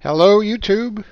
Hello YouTube,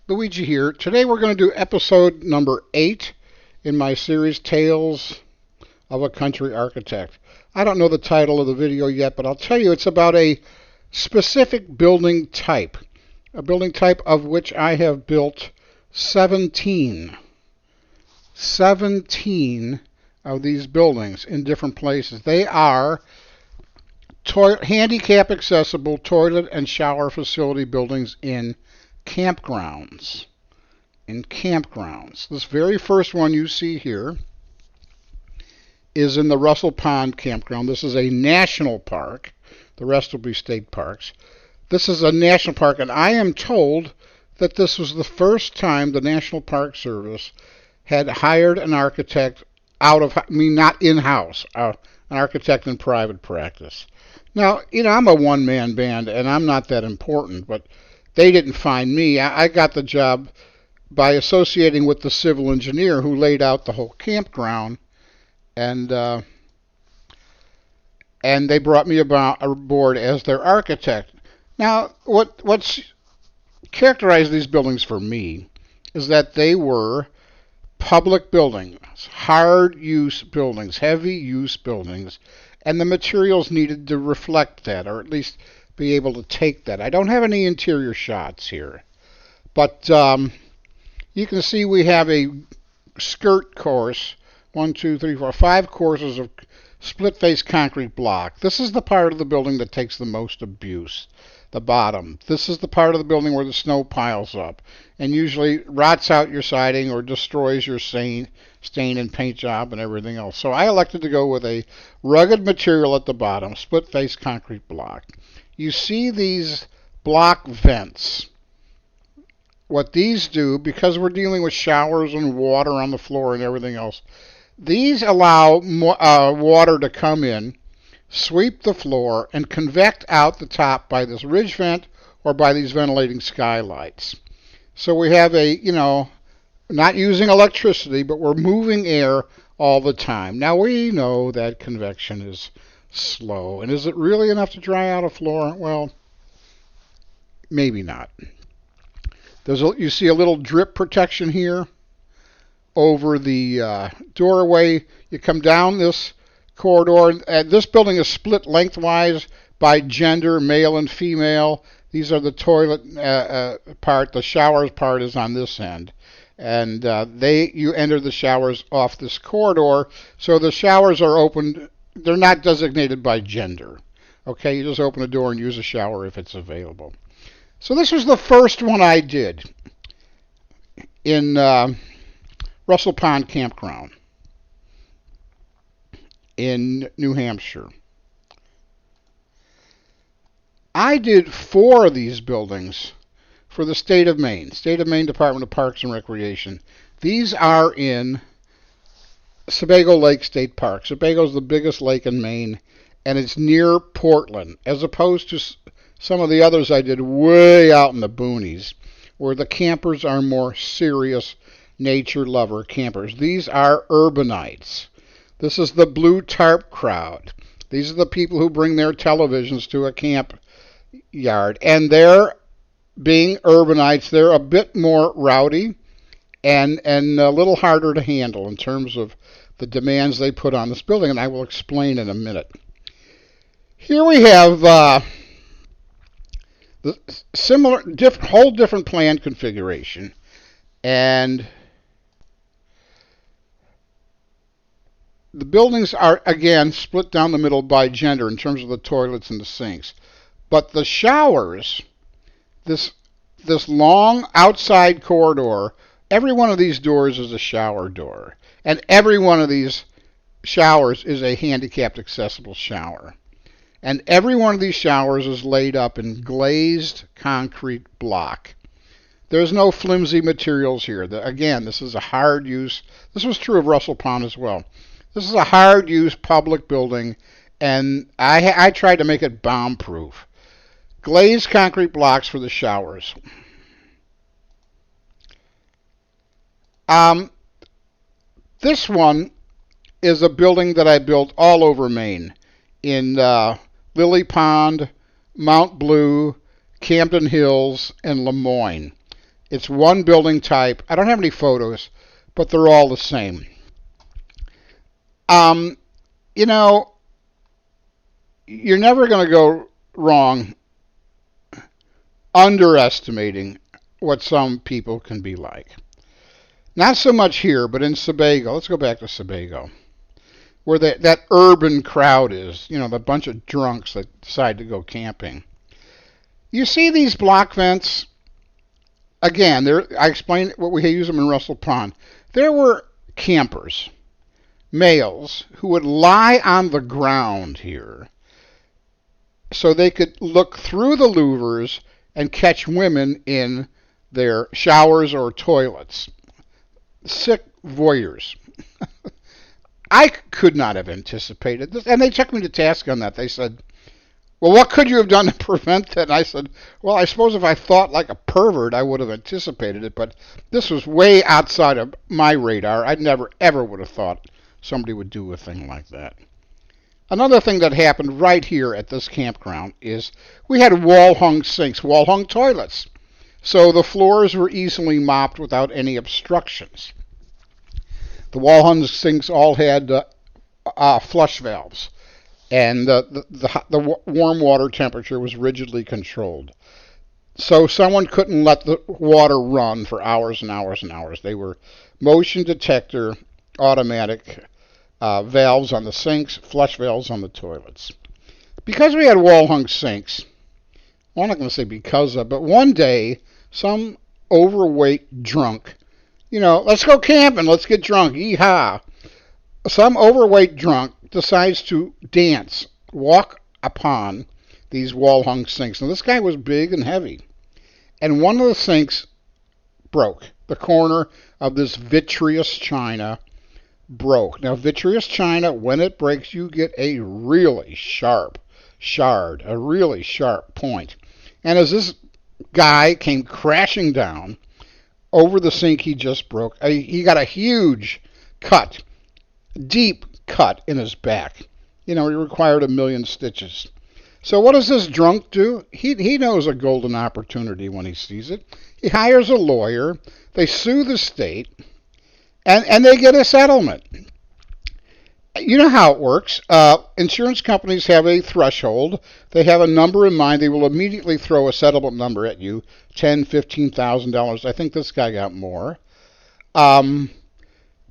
Luigi here. Today we're going to do episode number 8 in my series Tales of a Country Architect. I don't know the title of the video yet, but I'll tell you it's about a specific building type. A building type of which I have built 17 of these buildings in different places. They are handicap-accessible toilet and shower facility buildings in campgrounds. This very first one you see here is in the Russell Pond Campground. This is a national park. The rest will be state parks. This is a national park, and I am told that this was the first time the National Park Service had hired an architect not in-house, an architect in private practice. Now, I'm a one-man band, and I'm not that important, but they didn't find me. I got the job by associating with the civil engineer who laid out the whole campground, and they brought me aboard as their architect. Now, what's characterized these buildings for me is that they were public buildings, hard-use buildings, heavy-use buildings, and the materials needed to reflect that, or at least be able to take that. I don't have any interior shots here, but you can see we have a skirt course, 5 courses of split-face concrete block. This is the part of the building that takes the most abuse, the bottom. This is the part of the building where the snow piles up and usually rots out your siding or destroys your stain and paint job and everything else. So I elected to go with a rugged material at the bottom, split-face concrete block. You see these block vents. What these do, because we're dealing with showers and water on the floor and everything else, these allow water to come in, sweep the floor, and convect out the top by this ridge vent or by these ventilating skylights. So we have not using electricity, but we're moving air all the time. Now we know that convection is slow. And is it really enough to dry out a floor? Well, maybe not. You see a little drip protection here over the doorway. You come down this corridor. This building is split lengthwise by gender, male and female. These are the toilet part. The showers part is on this end. And you enter the showers off this corridor. So the showers are opened. They're not designated by gender. Okay, you just open the door and use a shower if it's available. So this was the first one I did in Russell Pond Campground in New Hampshire. I did 4 of these buildings for the state of Maine Department of Parks and Recreation. These are in Sebago Lake State Park. Sebago is the biggest lake in Maine, and it's near Portland, as opposed to some of the others I did way out in the boonies, where the campers are more serious nature lover campers. These are urbanites. This is the blue tarp crowd. These are the people who bring their televisions to a camp yard, and they're being urbanites. They're a bit more rowdy and a little harder to handle in terms of the demands they put on this building, and I will explain in a minute. Here we have the similar, whole different plan configuration, and the buildings are again split down the middle by gender in terms of the toilets and the sinks, but the showers, this long outside corridor, every one of these doors is a shower door, and every one of these showers is a handicapped accessible shower. And every one of these showers is laid up in glazed concrete block. There's no flimsy materials here. Again, this is a hard use. This was true of Russell Pond as well. This is a hard use public building, and I tried to make it bomb proof. Glazed concrete blocks for the showers. This one is a building that I built all over Maine in Lily Pond, Mount Blue, Camden Hills, and Lemoyne. It's one building type. I don't have any photos, but they're all the same. Um, you know, you're never going to go wrong underestimating what some people can be like. Not so much here, but in Sebago. Let's go back to Sebago, where that urban crowd is. You know, the bunch of drunks that decide to go camping. You see these block vents? Again, I explained what we use them in Russell Pond. There were campers, males, who would lie on the ground here so they could look through the louvers and catch women in their showers or toilets. Sick voyeurs. I could not have anticipated this. And they took me to task on that. They said, well, what could you have done to prevent that? And I said, well, I suppose if I thought like a pervert, I would have anticipated it. But this was way outside of my radar. I never, ever would have thought somebody would do a thing like that. Another thing that happened right here at this campground is we had wall-hung sinks, wall-hung toilets. So the floors were easily mopped without any obstructions. The wall-hung sinks all had flush valves, and the warm water temperature was rigidly controlled. So someone couldn't let the water run for hours and hours and hours. They were motion detector, automatic valves on the sinks, flush valves on the toilets. Because we had wall-hung sinks, well, I'm not going to say because of, but one day, some overweight drunk, let's go camping, let's get drunk, yee-haw. Some overweight drunk decides to dance, walk upon these wall-hung sinks. Now, this guy was big and heavy, and one of the sinks broke. The corner of this vitreous china broke. Now, vitreous china, when it breaks, you get a really sharp shard, a really sharp point. And as this guy came crashing down over the sink he just broke, he got a huge cut, deep cut in his back. He required 1,000,000 stitches. So what does this drunk do? He knows a golden opportunity when he sees it. He hires a lawyer. They sue the state, and they get a settlement. You know how it works. Insurance companies have a threshold. They have a number in mind. They will immediately throw a settlement number at you, $10,000, $15,000. I think this guy got more.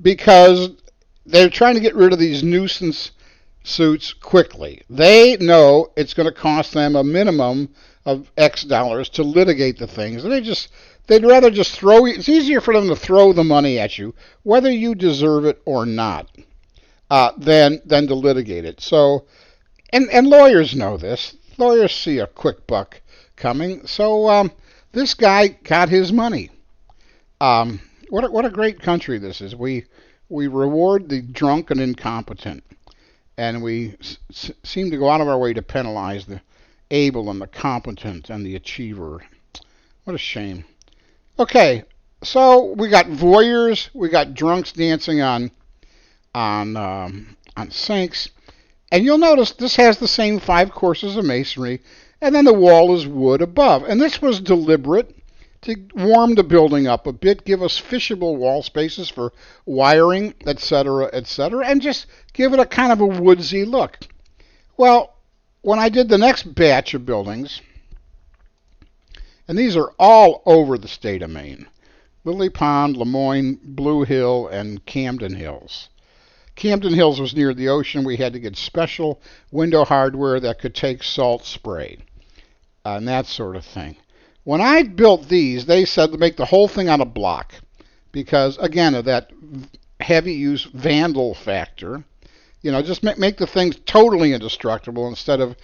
Because they're trying to get rid of these nuisance suits quickly. They know it's going to cost them a minimum of X dollars to litigate the things. And they'd rather just throw you. It's easier for them to throw the money at you, whether you deserve it or not, than to litigate it. So, and lawyers know this. Lawyers see a quick buck coming. So this guy got his money. What a great country this is. We reward the drunk and incompetent, and we seem to go out of our way to penalize the able and the competent and the achiever. What a shame. Okay, so we got voyeurs, we got drunks dancing on sinks, and you'll notice this has the same 5 courses of masonry, and then the wall is wood above. And this was deliberate to warm the building up a bit, give us fishable wall spaces for wiring, etc., and just give it a kind of a woodsy look. Well, when I did the next batch of buildings, and these are all over the state of Maine, Lily Pond, Lemoyne, Blue Hill, and Camden Hills. Camden Hills was near the ocean. We had to get special window hardware that could take salt spray and that sort of thing. When I built these, they said to make the whole thing on a block because, again, of that heavy use vandal factor. Just make the things totally indestructible instead of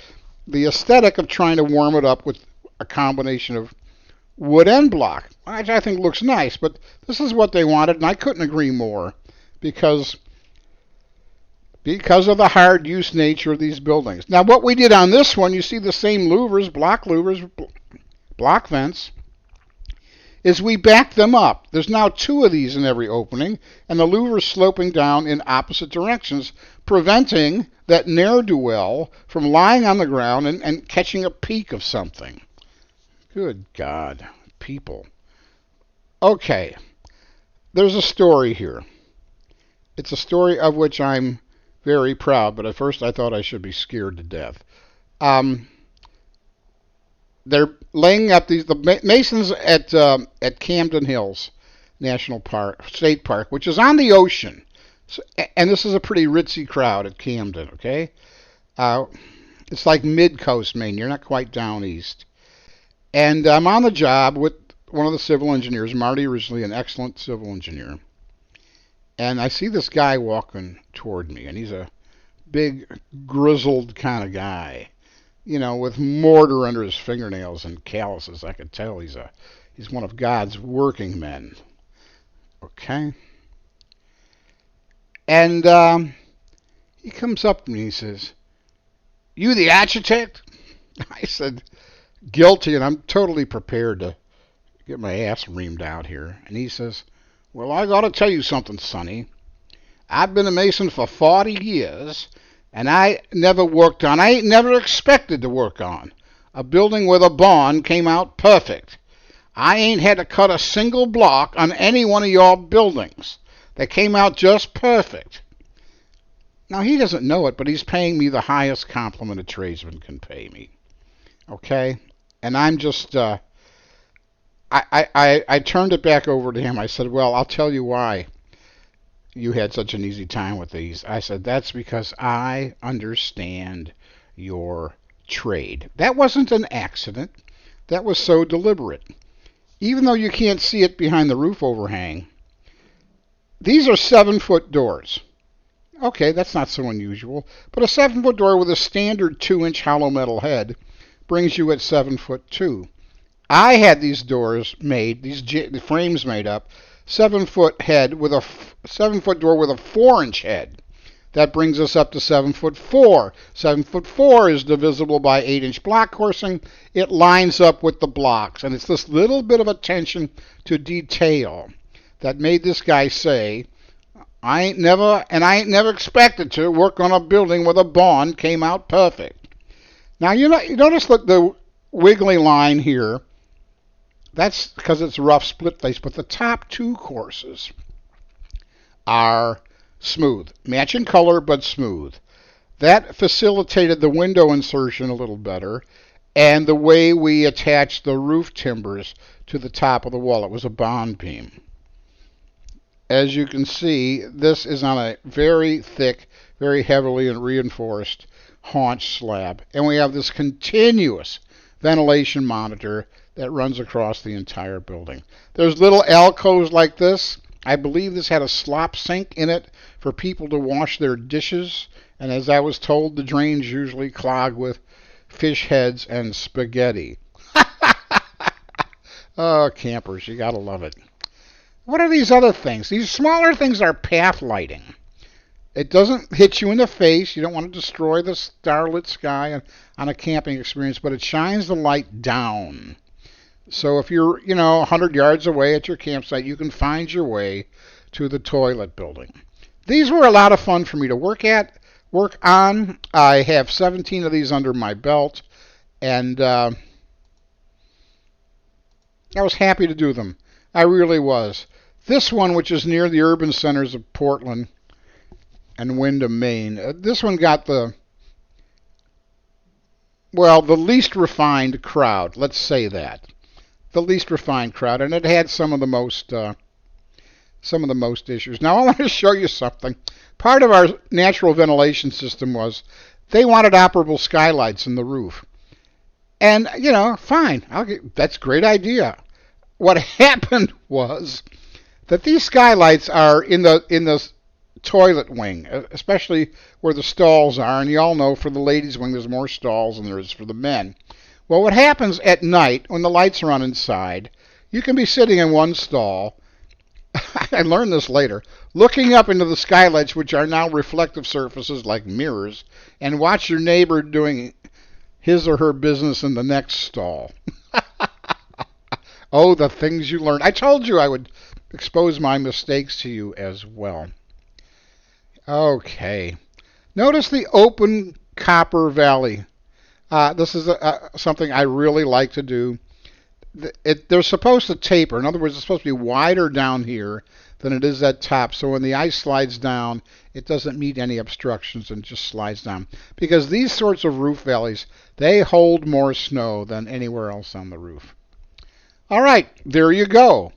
the aesthetic of trying to warm it up with a combination of wood and block, which I think looks nice. But this is what they wanted, and I couldn't agree more because of the hard use nature of these buildings. Now, what we did on this one, you see the same louvers, block vents, is we backed them up. There's now 2 of these in every opening, and the louvers sloping down in opposite directions, preventing that ne'er-do-well from lying on the ground and catching a peek of something. Good God, people. Okay, there's a story here. It's a story of which I'm very proud, but at first I thought I should be scared to death. Um, they're laying up the Masons at Camden Hills National Park, State Park, which is on the ocean. So, and this is a pretty ritzy crowd at Camden. Okay, uh, it's like mid-coast Maine. You're not quite down east. And I'm on the job with one of the civil engineers, Marty Risley, an excellent civil engineer. And I see this guy walking toward me, and he's a big, grizzled kind of guy, with mortar under his fingernails and calluses. I could tell he's one of God's working men. Okay. And he comes up to me and he says, "You the architect?" I said, "Guilty," and I'm totally prepared to get my ass reamed out here. And he says, "Well, I got to tell you something, Sonny. I've been a mason for 40 years, and I ain't never expected to work on a building where the bond came out perfect. I ain't had to cut a single block on any one of your buildings. They came out just perfect." Now, he doesn't know it, but he's paying me the highest compliment a tradesman can pay me. Okay? And I'm just, I turned it back over to him. I said, "Well, I'll tell you why you had such an easy time with these." I said, "That's because I understand your trade." That wasn't an accident. That was so deliberate. Even though you can't see it behind the roof overhang, these are 7-foot doors. Okay, that's not so unusual. But a 7-foot door with a standard 2-inch hollow metal head brings you at 7'2". I had these doors made, the frames made up, 7-foot head with a 7-foot door with a 4-inch head. That brings us up to 7'4". 7'4" is divisible by 8-inch block coursing. It lines up with the blocks, and it's this little bit of attention to detail that made this guy say, I ain't never expected to work on a building where the bond came out perfect. Now you notice that the wiggly line here, that's because it's rough split face, but the top 2 courses are smooth. Matching color, but smooth. That facilitated the window insertion a little better, and the way we attached the roof timbers to the top of the wall. It was a bond beam. As you can see, this is on a very thick, very heavily reinforced haunch slab. And we have this continuous ventilation monitor that runs across the entire building. There's little alcoves like this. I believe this had a slop sink in it for people to wash their dishes. And as I was told, the drains usually clog with fish heads and spaghetti. Oh, campers, you gotta love it. What are these other things? These smaller things are path lighting. It doesn't hit you in the face. You don't want to destroy the starlit sky on a camping experience, but it shines the light down. So if you're, 100 yards away at your campsite, you can find your way to the toilet building. These were a lot of fun for me to work on. I have 17 of these under my belt, and I was happy to do them. I really was. This one, which is near the urban centers of Portland and Windham, Maine, this one got the least refined crowd. Let's say that. The least refined crowd, and it had some of the most issues. Now I want to show you something. Part of our natural ventilation system was they wanted operable skylights in the roof. And, fine. That's a great idea. What happened was that these skylights are in the toilet wing, especially where the stalls are. And you all know for the ladies' wing there's more stalls than there is for the men. Well, what happens at night when the lights are on inside, you can be sitting in one stall, I learned this later, looking up into the skylights, which are now reflective surfaces like mirrors, and watch your neighbor doing his or her business in the next stall. Oh, the things you learn. I told you I would expose my mistakes to you as well. Okay. Notice the open copper valley. This is something I really like to do. they're supposed to taper. In other words, it's supposed to be wider down here than it is at top. So when the ice slides down, it doesn't meet any obstructions and just slides down. Because these sorts of roof valleys, they hold more snow than anywhere else on the roof. All right, there you go.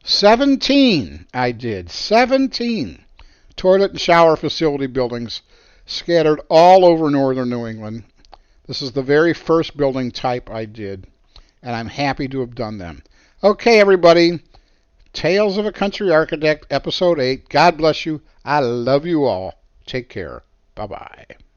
17 I did. 17 toilet and shower facility buildings scattered all over northern New England. This is the very first building type I did, and I'm happy to have done them. Okay, everybody. Tales of a Country Architect, Episode 8. God bless you. I love you all. Take care. Bye-bye.